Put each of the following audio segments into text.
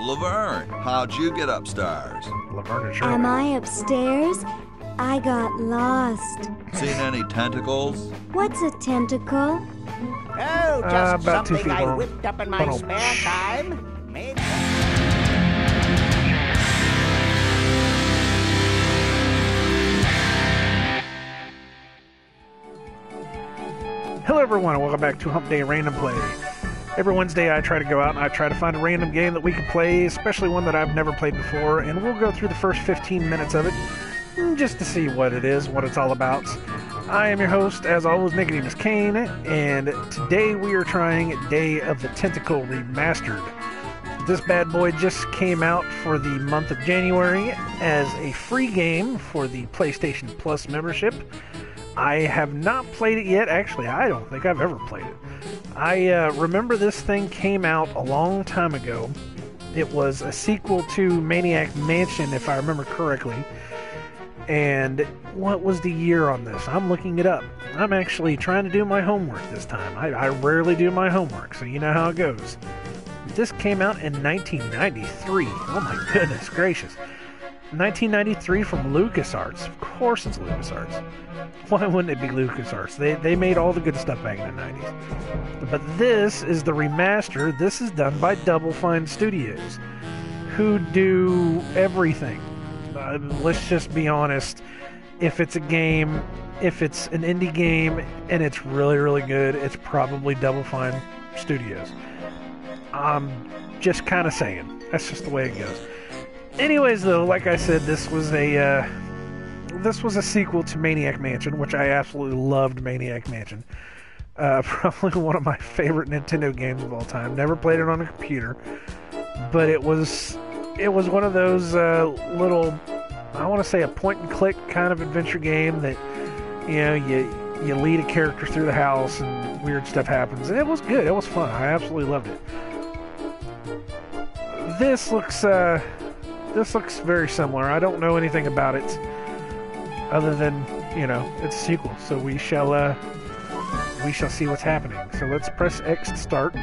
Laverne, how'd you get upstairs? Laverne and Shirley. Am I upstairs? I got lost. Seen any tentacles? What's a tentacle? Oh, just about 2 something feet I long. whipped up in my spare time. Made Hello everyone, and welcome back to Hump Day Random Play. Every Wednesday I try to go out and I try to find a random game that we can play, especially one that I've never played before, and we'll go through the first 15 minutes of it, just to see what it is, what it's all about. I am your host, as always, nicodemoscain, and today we are trying Day of the Tentacle Remastered. This bad boy just came out for the month of January as a free game for the PlayStation Plus membership. I have not played it yet. Actually, I don't think I've ever played it. I remember this thing came out a long time ago. It was a sequel to Maniac Mansion, if I remember correctly. And what was the year on this? I'm looking it up. I'm actually trying to do my homework this time. I rarely do my homework, so you know how it goes. This came out in 1993. Oh my goodness gracious. 1993 from LucasArts. Of course it's LucasArts. Why wouldn't it be LucasArts? They made all the good stuff back in the 90s. But this is the remaster. This is done by Double Fine Studios, who do everything. Let's just be honest. If it's a game, if it's an indie game, and it's really, really good, it's probably Double Fine Studios. I'm just kind of saying. That's just the way it goes. Anyways, though, like I said, this was a sequel to Maniac Mansion, which I absolutely loved. Maniac Mansion, probably one of my favorite Nintendo games of all time. Never played it on a computer, but it was one of those little, I want to say, a point and click kind of adventure game that, you know, you lead a character through the house and weird stuff happens, and it was good. It was fun. I absolutely loved it. This looks very similar. I don't know anything about it other than, you know, it's a sequel, so we shall see what's happening. So let's press X to start.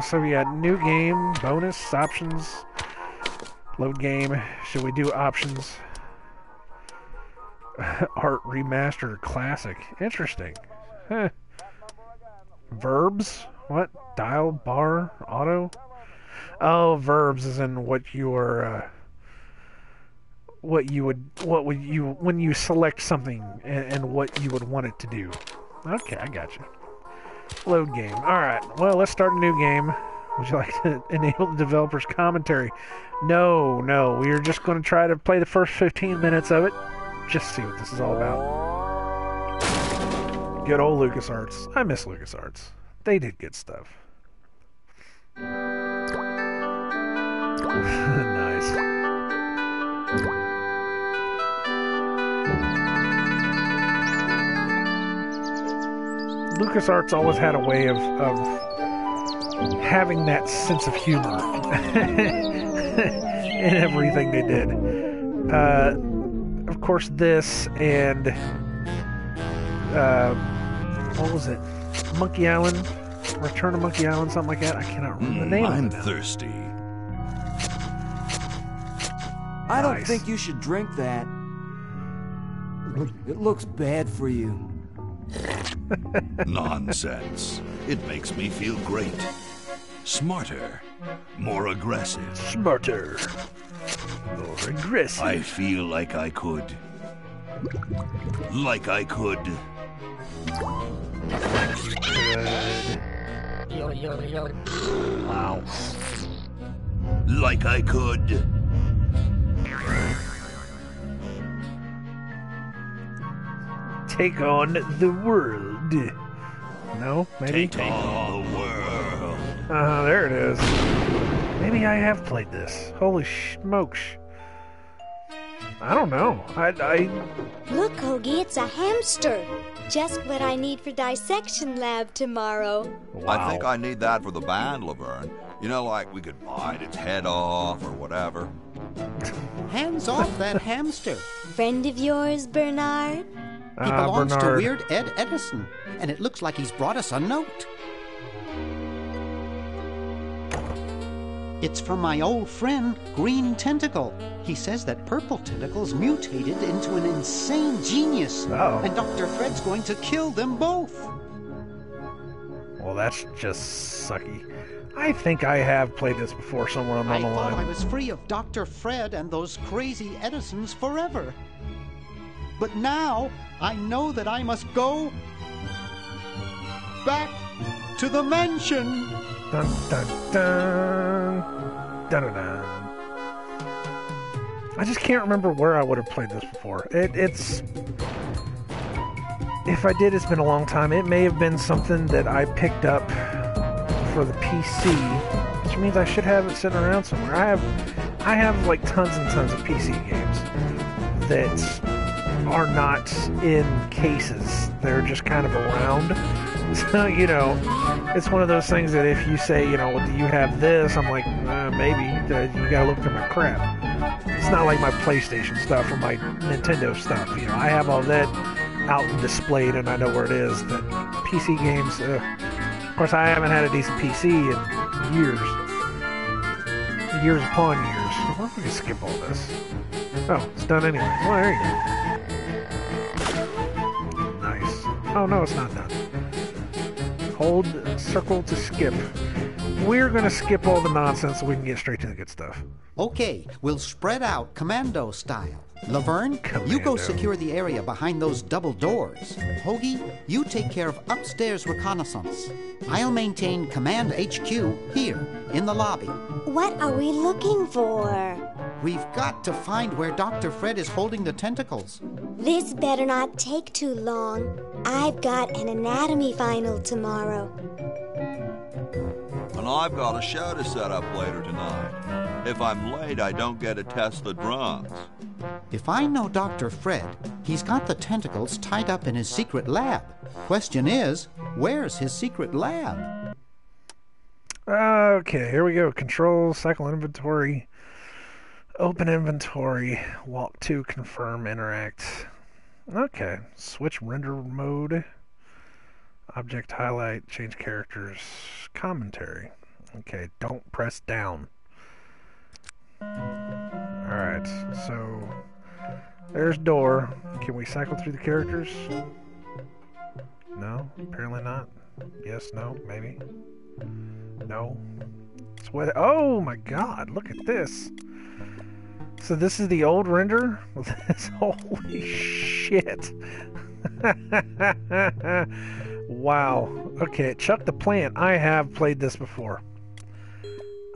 So we got new game, bonus, options, load game. Should we do options? Art remastered classic. Interesting. Huh. Verbs? What? Dial, bar, auto? Oh, verbs is in what you are, when you select something and what you would want it to do. Okay, I got you. Load game. Alright, well, let's start a new game. Would you like to enable the developer's commentary? No, we are just going to try to play the first 15 minutes of it. Just see what this is all about. Good old LucasArts. I miss LucasArts. They did good stuff. Nice. LucasArts always had a way of having that sense of humor in everything they did. Of course, this and what was it? Monkey Island? Return to Monkey Island, something like that. I cannot remember the name of it. I'm thirsty. I don't think you should drink that. It looks bad for you. Nonsense. It makes me feel great. Smarter. More aggressive. Smarter. More aggressive. I feel like I could. Wow. Like I could. Take on the world. No? Maybe? Take on the world. There it is. Maybe I have played this. Holy smokes. I don't know. Look, Hoagie, it's a hamster. Just what I need for dissection lab tomorrow. Wow. I think I need that for the band, Laverne. You know, like we could bite its head off or whatever. hands off that hamster. Friend of yours, Bernard? He belongs Bernard. to Weird Ed Edison, and it looks like he's brought us a note. It's from my old friend, Green Tentacle. He says that Purple Tentacle's mutated into an insane genius. Uh-oh. And Dr. Fred's going to kill them both. Well, that's just sucky. I think I have played this before somewhere along the I line. thought I was free of Dr. Fred and those crazy Edisons forever. But now, I know that I must go back to the mansion. Dun, dun, dun. Dun, dun, dun. I just can't remember where I would have played this before. It's... If I did, it's been a long time. It may have been something that I picked up for the PC, which means I should have it sitting around somewhere. I have like tons and tons of PC games that are not in cases. They're just kind of around. So, you know, it's one of those things that if you say, you know, well, do you have this? I'm like, maybe. You gotta look through my crap. It's not like my PlayStation stuff or my Nintendo stuff. You know, I have all that out and displayed and I know where it is. The PC games, of course, I haven't had a decent PC in years. Years upon years. I wonder if we can skip all this. Oh, it's done anyway. Well, there you go. Nice. Oh, no, it's not done. Hold circle to skip. We're going to skip all the nonsense so we can get straight to the good stuff. Okay, we'll spread out commando style. Laverne, you go secure the area behind those double doors. Hoagie, you take care of upstairs reconnaissance. I'll maintain Command HQ here, in the lobby. What are we looking for? We've got to find where Dr. Fred is holding the tentacles. This better not take too long. I've got an anatomy final tomorrow. And I've got a show to set up later tonight. If I'm late, I don't get to test the drums. If I know Dr. Fred, he's got the tentacles tied up in his secret lab. Question is, where's his secret lab? Okay, here we go. Control, cycle inventory, open inventory, walk to, confirm, interact. Okay, switch render mode, object highlight, change characters, commentary. Okay, don't press down. Alright, so there's door. Can we cycle through the characters? No, apparently not. Yes, no, maybe. No. Sweat. Oh my god, look at this. So this is the old render? Holy shit. Wow. Okay, Chuck the Plant. I have played this before.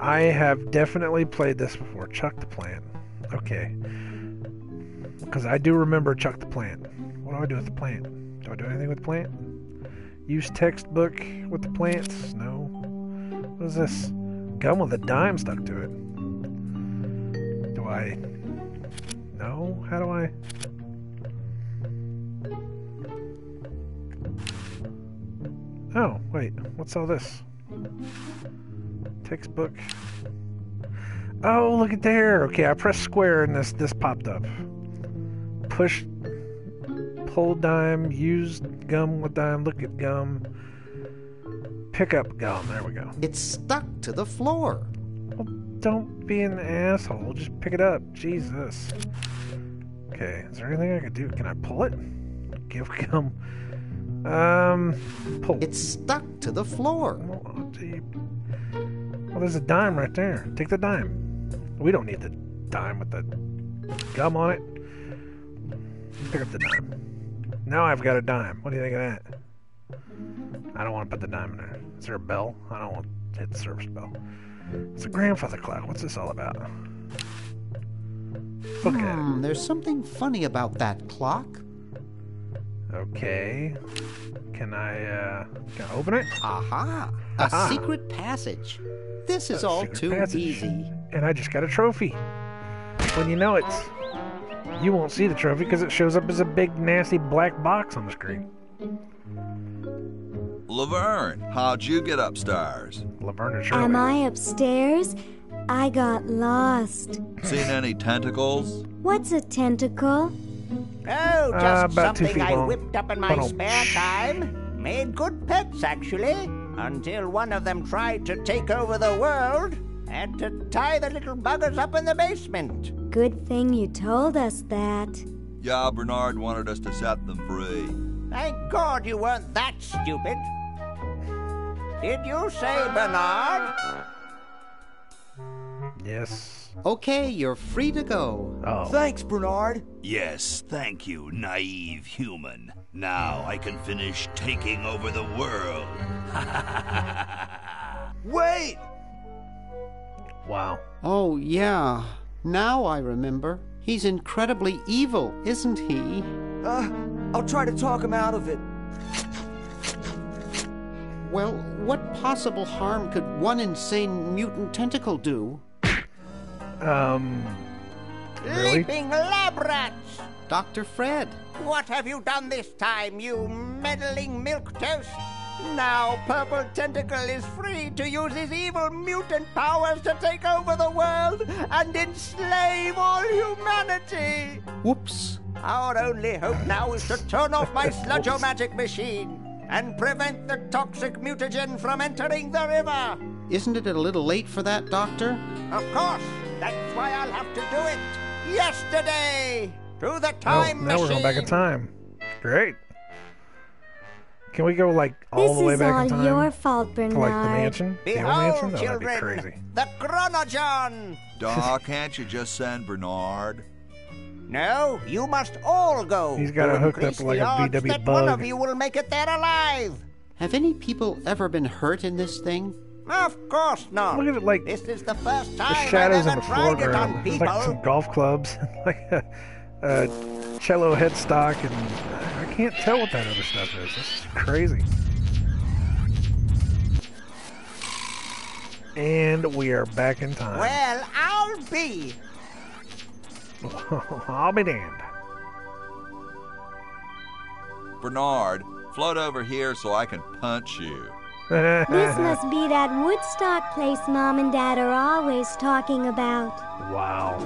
I have definitely played this before. Chuck the Plant. Okay. Because I do remember Chuck the Plant. What do I do with the plant? Do I do anything with the plant? Use textbook with the plants? No. What is this? Gum with a dime stuck to it. Do I... No? How do I... Oh, wait. What's all this? Textbook. Oh, look at there. Okay, I pressed square and this popped up. Push, pull dime, use gum with dime, look at gum. Pick up gum. There we go. It's stuck to the floor. Well, don't be an asshole. Just pick it up. Jesus. Okay, is there anything I could do? Can I pull it? Give gum. Pull. It's stuck to the floor. Oh, gee. Well, there's a dime right there. Take the dime. We don't need the dime with the gum on it. Pick up the dime. Now I've got a dime. What do you think of that? I don't want to put the dime in there. Is there a bell? I don't want to hit the service bell. It's a grandfather clock. What's this all about? Look at it. There's something funny about that clock. Okay. Can I open it? Aha! Aha. A secret passage. This is all too easy. And I just got a trophy. When you know it, you won't see the trophy because it shows up as a big, nasty black box on the screen. Laverne, how'd you get upstairs? Laverne and Shirley. Am I upstairs? I got lost. Seen any tentacles? What's a tentacle? Oh, just about 2 something feet I long. whipped up in my spare time. Made good pets, actually. until one of them tried to take over the world. Had to tie the little buggers up in the basement. Good thing you told us that. Yeah, Bernard wanted us to set them free. Thank God you weren't that stupid. Did you say Bernard? Yes. Okay, you're free to go. Oh. Thanks, Bernard. Yes, thank you, naive human. Now I can finish taking over the world. Wait! Wow. Oh, yeah. Now I remember. He's incredibly evil, isn't he? I'll try to talk him out of it. Well, what possible harm could one insane mutant tentacle do? Really? Leaping lab rats! Dr. Fred. What have you done this time, you meddling milquetoast? Now Purple Tentacle is free to use his evil mutant powers to take over the world and enslave all humanity! Whoops. Our only hope now is to turn off my sludge-o-magic machine and prevent the toxic mutagen from entering the river. Isn't it a little late for that, Doctor? Of course, that's why I'll have to do it yesterday through the time now machine. we're going back in time. Great. Can we go like all the way back in time? This is all your fault, Bernard. To like the mansion? The old Behold, mansion? Oh, that'd be children, crazy. the Chronogon. Doc, can't you just send Bernard? No, you must all go. He's got it hooked up increase like the a odds VW that bug. one of you will make it there alive. Have any people ever been hurt in this thing? Of course not. Look at it, like, this is the first time The shadows I've in ever the tried it on foreground. There's people. like some golf clubs, like a cello headstock, and I can't tell what that other stuff is. This is crazy. And we are back in time. Well, I'll be. I'll be damned. Bernard, float over here so I can punch you. This must be that Woodstock place Mom and Dad are always talking about. Wow.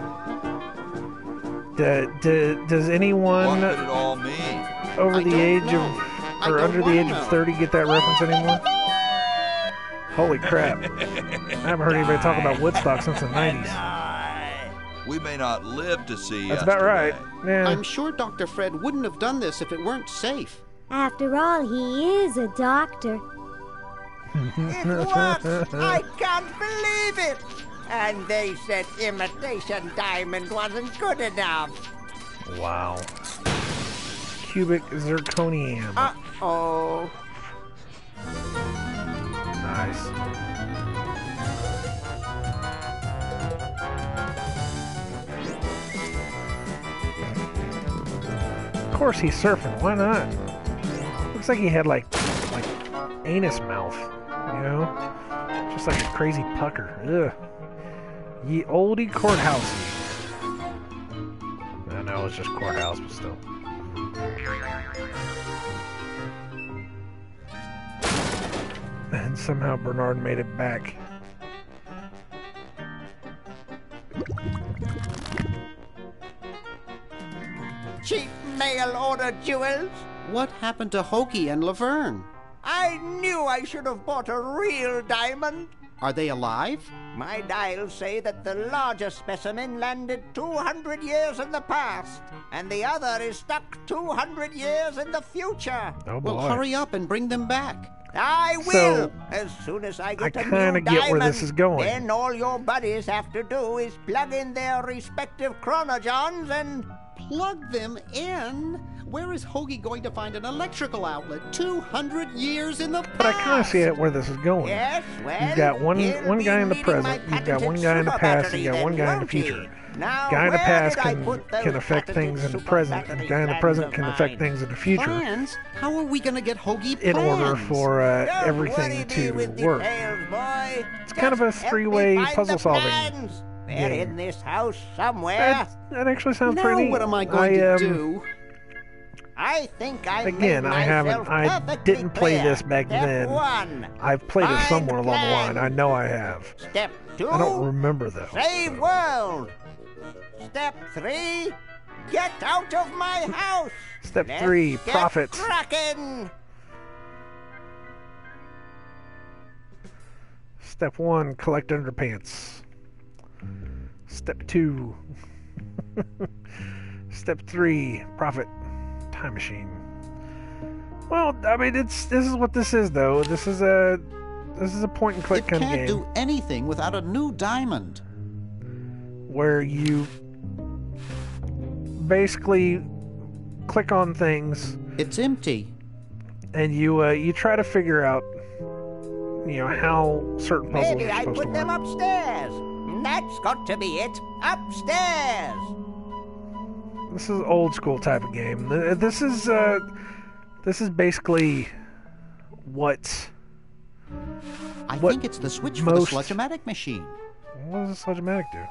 Does anyone What could it all mean? over I the don't age know. of, I or don't under the wanna age of know. 30 get that reference anymore? Holy crap. I haven't heard anybody talk about Woodstock since the 90s. We may not live to see That's about right. yesterday. Yeah. I'm sure Dr. Fred wouldn't have done this if it weren't safe. After all, he is a doctor. It works! I can't believe it! And they said imitation diamond wasn't good enough. Wow. Cubic zirconium. Uh-oh. Nice. Of course he's surfing. Why not? Looks like he had like anus mouth, you know? Just like a crazy pucker. Ugh. Ye oldie courthousey. I know it's just courthouse, but still. And somehow Bernard made it back. Cheap mail order jewels. What happened to Hoagie and Laverne? I knew I should have bought a real diamond. Are they alive? My dials say that the larger specimen landed 200 years in the past, and the other is stuck 200 years in the future. Oh boy. Well, hurry up and bring them back. I will, So, as soon as I get I a new kinda diamond. get where this is going. Then all your buddies have to do is plug in their respective chronogons and... Plug them in? Where is Hoagie going to find an electrical outlet 200 years in the past? But I kind of see it where this is going. Yes, well, You've got one he'll be guy in the needing my present, you've got one patented guy in the super past, battery you got one then, guy in the won't he? future. Now, Guy in the where past did I put those can affect patented things in the super present, and battery guy in the plans present of can affect mine? things in the future. Plans? How are we going to get Hoagie In order plans? for Don't everything worry me to with work. details, boy. It's kind of a Just help me three-way find the puzzle-solving plans. They're game. in this house somewhere. That actually sounds Now pretty neat. what am I going to do? I think I Again, made I myself didn't play perfectly this clear. back Step then. one, I've played it find somewhere along the line. I plans. know I have. Step two, I don't remember though. save world. Step three, get out of my house. Step Let's 3, get profits. cracking. Step 1, collect underpants. Step 2. Step 3, profit. Time machine. Well, I mean, this is what this is, though. This is a point and click kind of game. It can't do anything without a new diamond. Where you basically click on things. It's empty. And you try to figure out, how certain puzzles Maybe are I supposed to put them work. upstairs. That's got to be it. Upstairs. This is old school type of game. This is basically what. I think it's the switch for the sludge-o-matic machine. What does the sludge-o-matic do?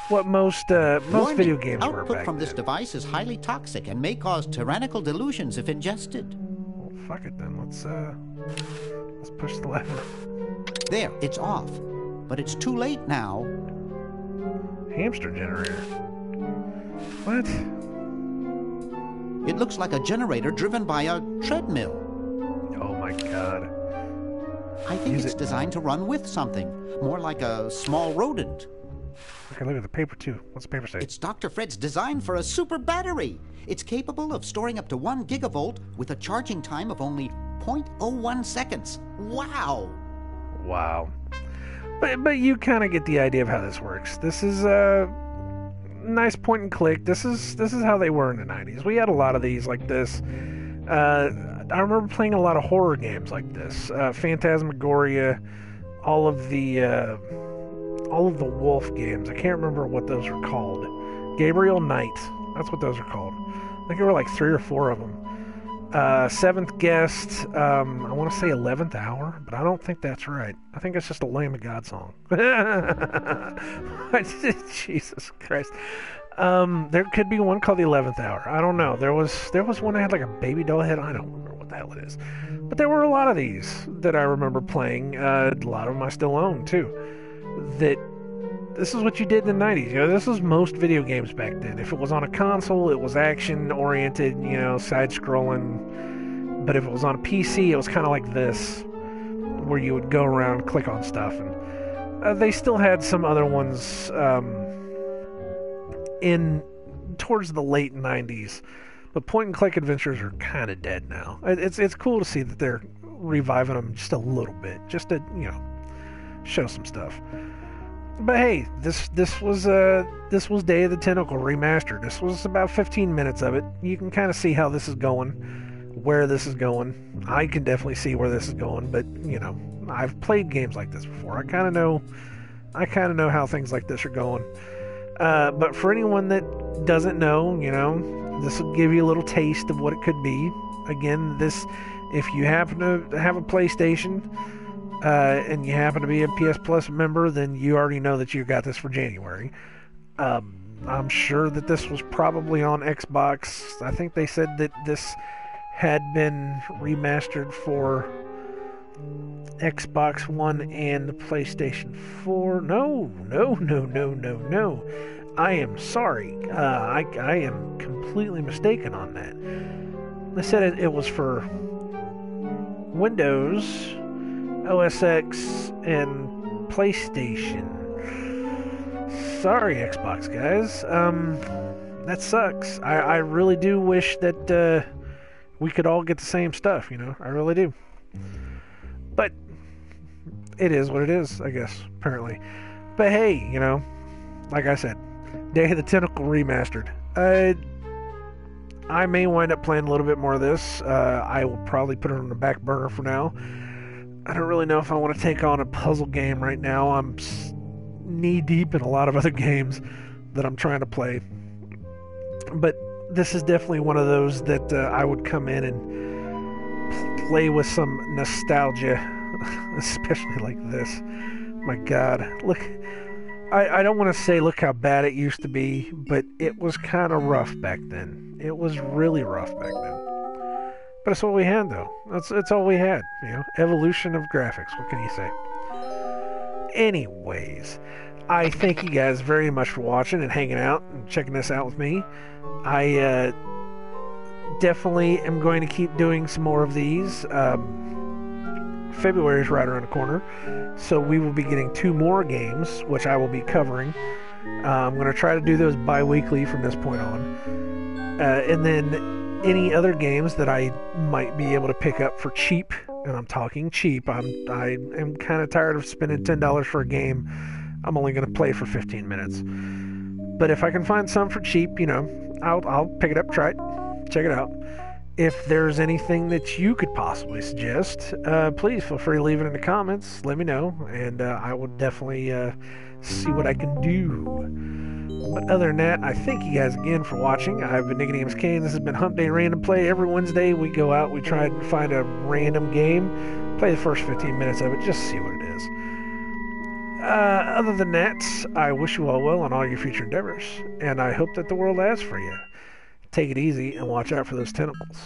What most video games were Output back from this then. device is highly toxic and may cause tyrannical delusions if ingested. Well, fuck it then. Let's push the lever. There, it's off. But it's too late now. Hamster generator. What? It looks like a generator driven by a treadmill. Oh my god. I think it's designed to run with something. More like a small rodent. Okay, look at the paper too. What's the paper say? It's Dr. Fred's design for a super battery. It's capable of storing up to 1 gigavolt with a charging time of only 0.01 seconds. Wow! Wow. But you kind of get the idea of how this works. This is a nice point and click. This is how they were in the 90s. We had a lot of these like this. I remember playing a lot of horror games like this. Phantasmagoria, all of the Wolf games. I can't remember what those were called. Gabriel Knight. That's what those are called. I think there were like 3 or 4 of them. Seventh Guest. I want to say 11th Hour, but I don't think that's right. I think it's just a Lamb of God song. Jesus Christ. There could be one called the 11th Hour. I don't know. There was one that had like a baby doll head. I don't remember what the hell it is. But there were a lot of these that I remember playing. A lot of them I still own too. This is what you did in the 90s. This was most video games back then. If it was on a console, it was action-oriented, side-scrolling. But if it was on a PC, it was kind of like this, where you would go around and click on stuff. And they still had some other ones towards the late 90s. But point-and-click adventures are kind of dead now. It's cool to see that they're reviving them just a little bit, just to, show some stuff. But hey, this was Day of the Tentacle Remastered. This was about 15 minutes of it. You can kind of see how this is going, where this is going. I can definitely see where this is going, but I've played games like this before. I kind of know how things like this are going. But for anyone that doesn't know, this will give you a little taste of what it could be. Again, if you happen to have a PlayStation, and you happen to be a PS Plus member, then you already know that you got this for January. I'm sure that this was probably on Xbox. I think they said that this had been remastered for Xbox One and the PlayStation 4. No. I am sorry. I am completely mistaken on that. They said it was for Windows, OS X, and PlayStation. Sorry, Xbox guys. That sucks. I really do wish that we could all get the same stuff, I really do. But it is what it is, I guess, apparently. But hey, like I said, Day of the Tentacle Remastered. I may wind up playing a little bit more of this. I will probably put it on the back burner for now. I don't really know if I want to take on a puzzle game right now. I'm knee-deep in a lot of other games that I'm trying to play. But this is definitely one of those that I would come in and play with some nostalgia, especially like this. My God. Look, I don't want to say look how bad it used to be, but it was kind of rough back then. It was really rough back then. But it's what we had, though. It's all we had, Evolution of graphics. What can you say? Anyways, I thank you guys very much for watching and hanging out and checking this out with me. I definitely am going to keep doing some more of these. February is right around the corner, so we will be getting 2 more games, which I will be covering. I'm going to try to do those bi-weekly from this point on. And then any other games that I might be able to pick up for cheap, and I'm talking cheap. I am kind of tired of spending $10 for a game I'm only going to play for 15 minutes. But if I can find some for cheap, I'll pick it up, try it, check it out. If there's anything that you could possibly suggest, please feel free to leave it in the comments. Let me know, and I will definitely see what I can do. But other than that, I thank you guys again for watching. I've been nicodemoscain. This has been Hump Day Random Play. Every Wednesday we go out, we try and find a random game, play the first 15 minutes of it, just see what it is. Other than that, I wish you all well on all your future endeavors, and I hope that the world asks for you. Take it easy and watch out for those tentacles.